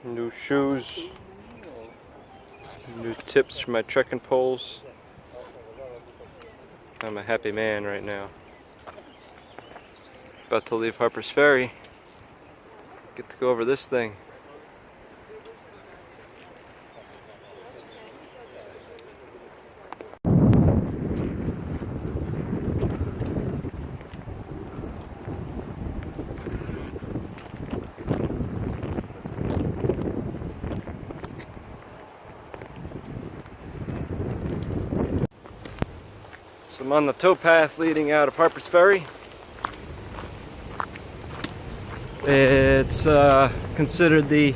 New shoes, new tips for my trekking poles. I'm a happy man right now. About to leave Harper's Ferry. Get to go over this thing. So I'm on the towpath leading out of Harper's Ferry. It's considered the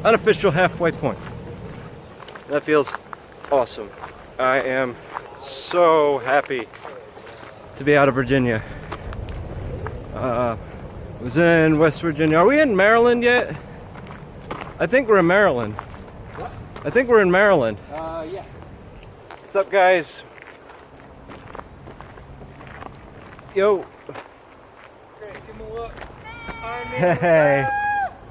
unofficial halfway point. That feels awesome. I am so happy to be out of Virginia. I was in West Virginia. Are we in Maryland yet? I think we're in Maryland. What? I think we're in Maryland. Yeah. What's up, guys? Yo. Great, give him a look. Hey.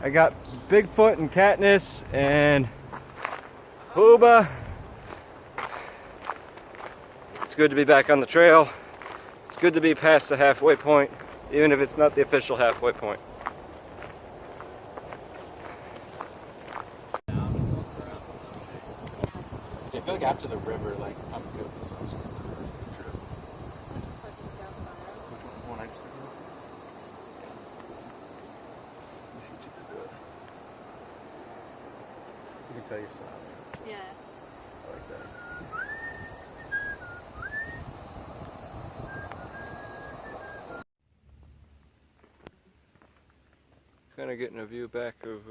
I got Bigfoot and Katniss and Hooba. It's good to be back on the trail. It's good to be past the halfway point, even if it's not the official halfway point. I feel like after the river, like, I'm good with sunset for the rest of the trip. Which one? I just did it? Let me see what you can do it. You can tell yourself. Yeah. I like that. Kind of getting a view back of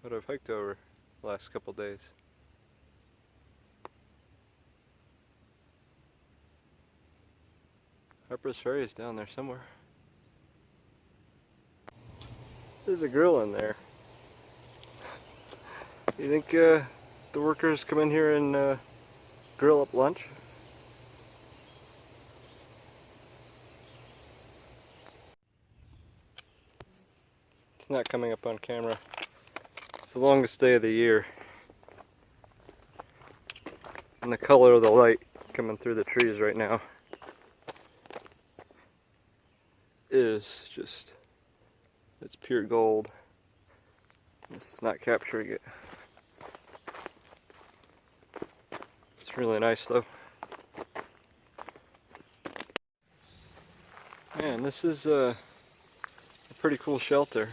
what I've hiked over the last couple days. Harper's Ferry is down there somewhere. There's a grill in there. You think the workers come in here and grill up lunch? It's not coming up on camera. It's the longest day of the year. And the color of the light coming through the trees right now is just, it's pure gold. This is not capturing it. It's really nice though. Man, this is a pretty cool shelter.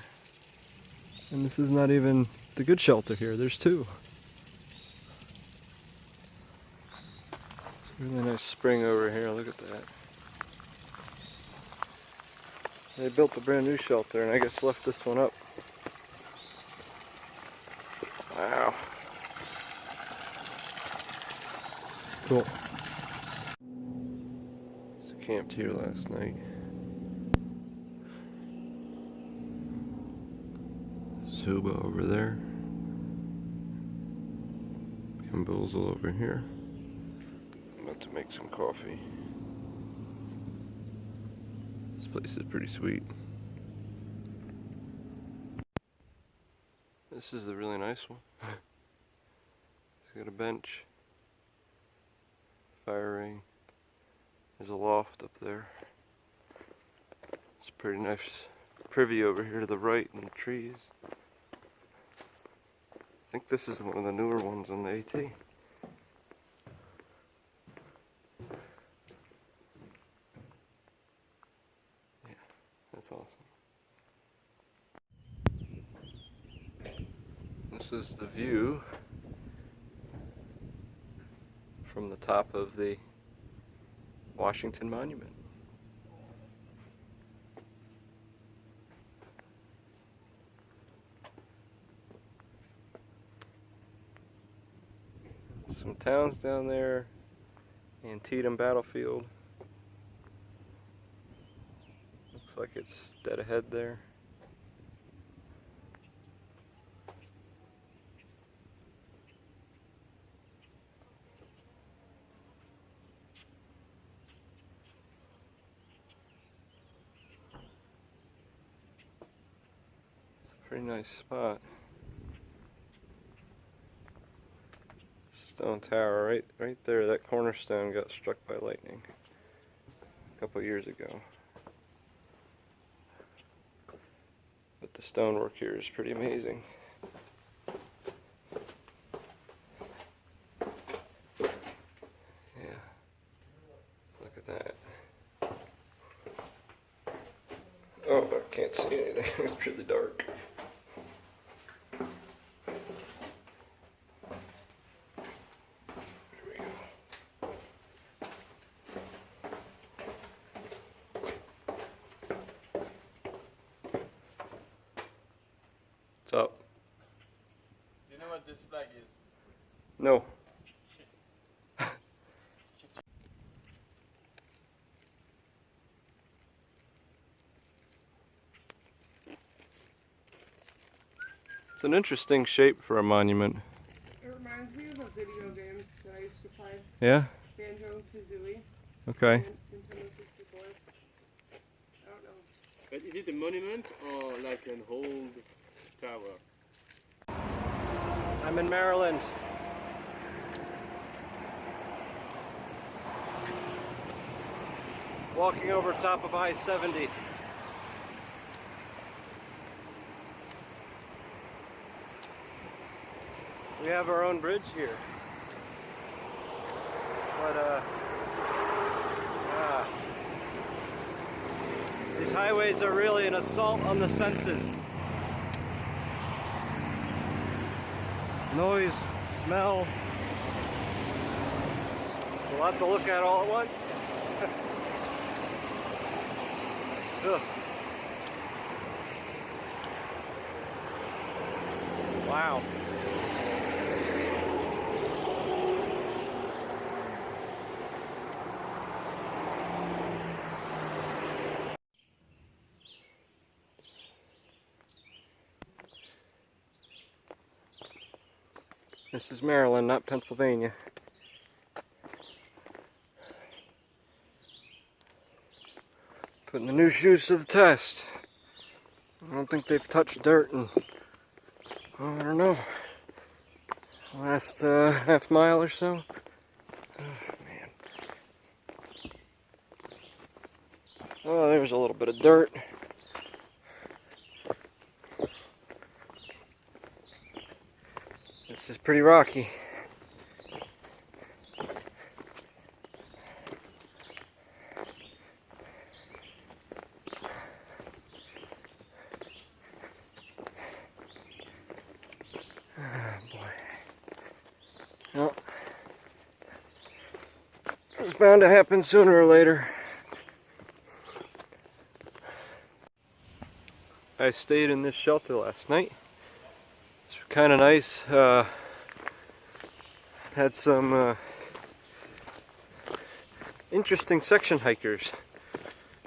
And this is not even the good shelter here. There's two. It's a really nice spring over here. Look at that. They built a brand new shelter and I guess left this one up. Wow. Cool. So camped here last night. Zuba over there. Bamboozle over here. I'm about to make some coffee. This place is pretty sweet. This is the really nice one. It's got a bench, fire ring. There's a loft up there. It's a pretty nice privy over here to the right in the trees. I think this is one of the newer ones on the AT. Yeah, that's awesome. This is the view from the top of the Washington Monument. Some towns down there, Antietam Battlefield. Looks like it's dead ahead there. Pretty nice spot. Stone tower right there. That cornerstone got struck by lightning a couple years ago. But the stonework here is pretty amazing. Yeah. Look at that. Oh, I can't see anything. It's really dark. What's up? You know what this flag is? No. It's an interesting shape for a monument. It reminds me of a video game that I used to play. Yeah? Banjo-Kazooie. Okay. Nintendo 64. I don't know. But is it a monument or like an old tower? I'm in Maryland. Walking over top of I-70. We have our own bridge here. But these highways are really an assault on the senses. Noise, smell. It's a lot to look at all at once. Ugh. Wow. This is Maryland, not Pennsylvania. Putting the new shoes to the test. I don't think they've touched dirt in, oh, I don't know, last half mile or so. Oh, man. Oh, there's a little bit of dirt. This is pretty rocky. Well, it's bound to happen sooner or later. I stayed in this shelter last night. It's kind of nice. Had some interesting section hikers.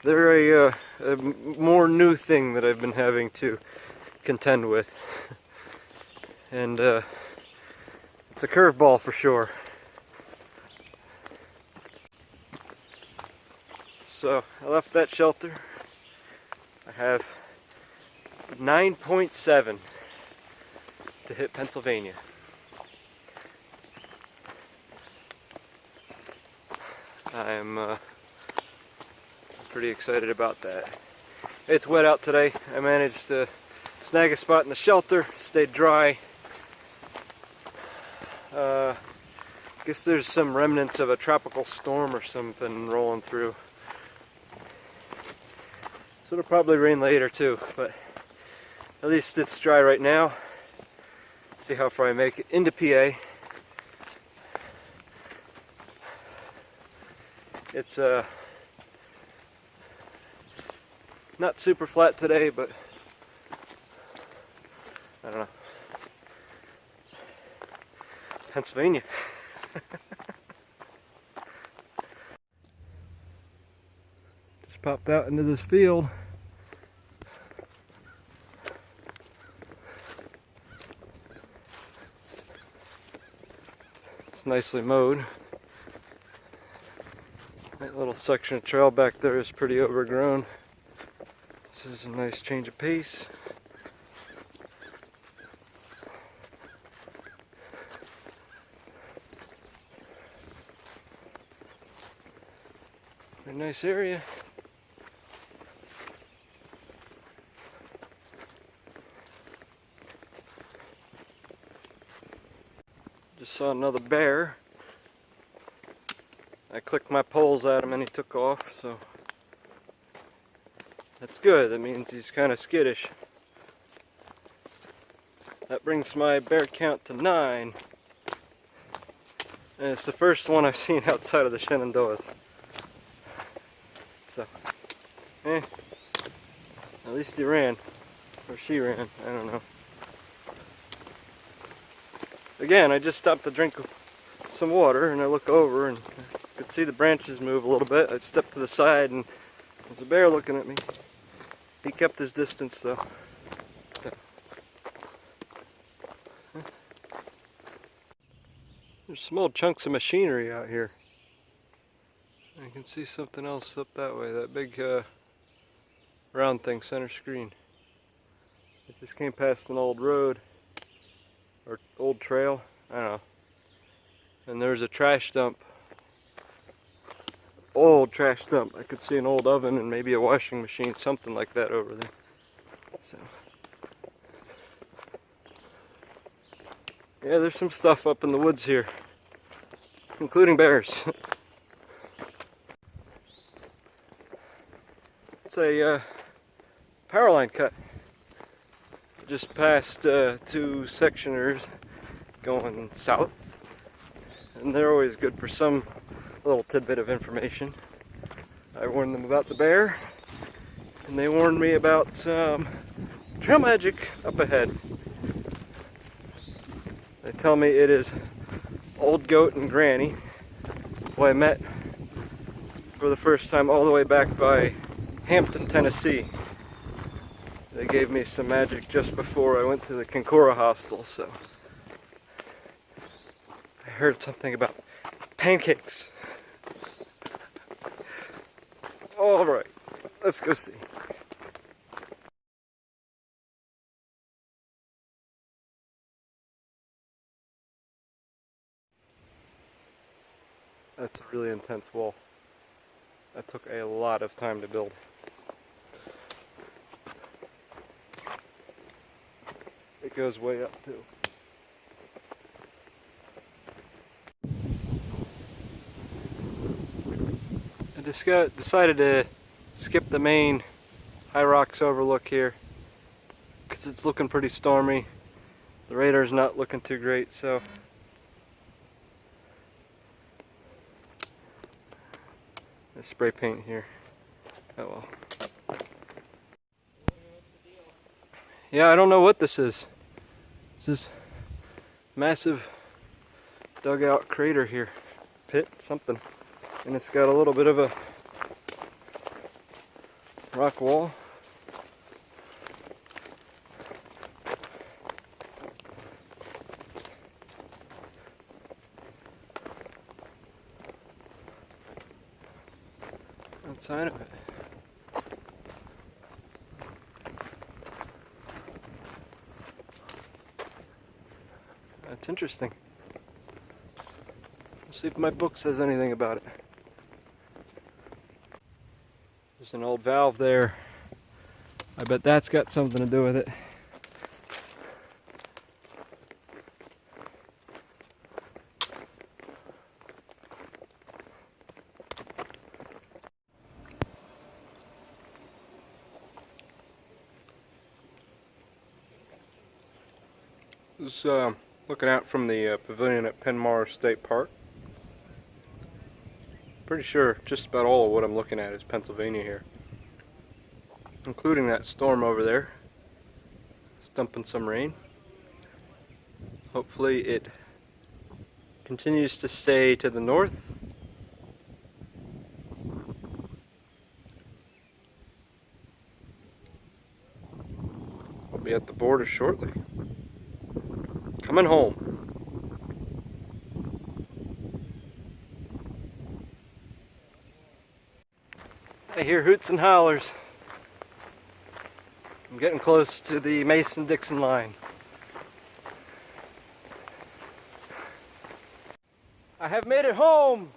They're a more new thing that I've been having to contend with. And it's a curveball for sure. So I left that shelter. I have 9.7 to hit Pennsylvania. I'm pretty excited about that. It's wet out today. I managed to snag a spot in the shelter, stayed dry. Guess there's some remnants of a tropical storm or something rolling through. So it'll probably rain later too, but at least it's dry right now. See how far I make it into PA. It's not super flat today, but I don't know. Pennsylvania. Just popped out into this field. It's nicely mowed. That little section of trail back there is pretty overgrown. This is a nice change of pace. Very nice area. Just saw another bear. I clicked my poles at him and he took off, so that's good. That means he's kind of skittish. That brings my bear count to 9. And it's the first one I've seen outside of the Shenandoahs. So, at least he ran. Or she ran, I don't know. Again, I just stopped to drink some water and I look over and I could see the branches move a little bit. I stepped to the side and there's a bear looking at me. He kept his distance though. There's some old chunks of machinery out here. I can see something else up that way, that big round thing, center screen. It just came past an old road, or old trail, I don't know. And there's a trash dump. Old trash dump. I could see an old oven and maybe a washing machine, something like that over there. So, yeah, there's some stuff up in the woods here, including bears. It's a power line cut. Just past 2 sectioners going south, and they're always good for some little tidbit of information. I warned them about the bear, and they warned me about some trail magic up ahead. They tell me it is Old Goat and Granny, who I met for the first time all the way back by Hampton, Tennessee. They gave me some magic just before I went to the Kinkora hostel, so I heard something about pancakes. Alright, let's go see. That's a really intense wall. That took a lot of time to build. It goes way up too. I just decided to skip the main High Rocks overlook here because it's looking pretty stormy. The radar's not looking too great, so there's spray paint here. Oh well. Yeah, I don't know what this is. This is massive dugout crater here. Pit, something. And it's got a little bit of a rock wall. Outside of it. That's interesting. Let's see if my book says anything about it. There's an old valve there. I bet that's got something to do with it. This is looking out from the pavilion at Penmar State Park. Pretty sure just about all of what I'm looking at is Pennsylvania here, including that storm over there. It's dumping some rain. Hopefully it continues to stay to the north. I'll be at the border shortly. Coming home. I hear hoots and hollers. I'm getting close to the Mason-Dixon line. I have made it home!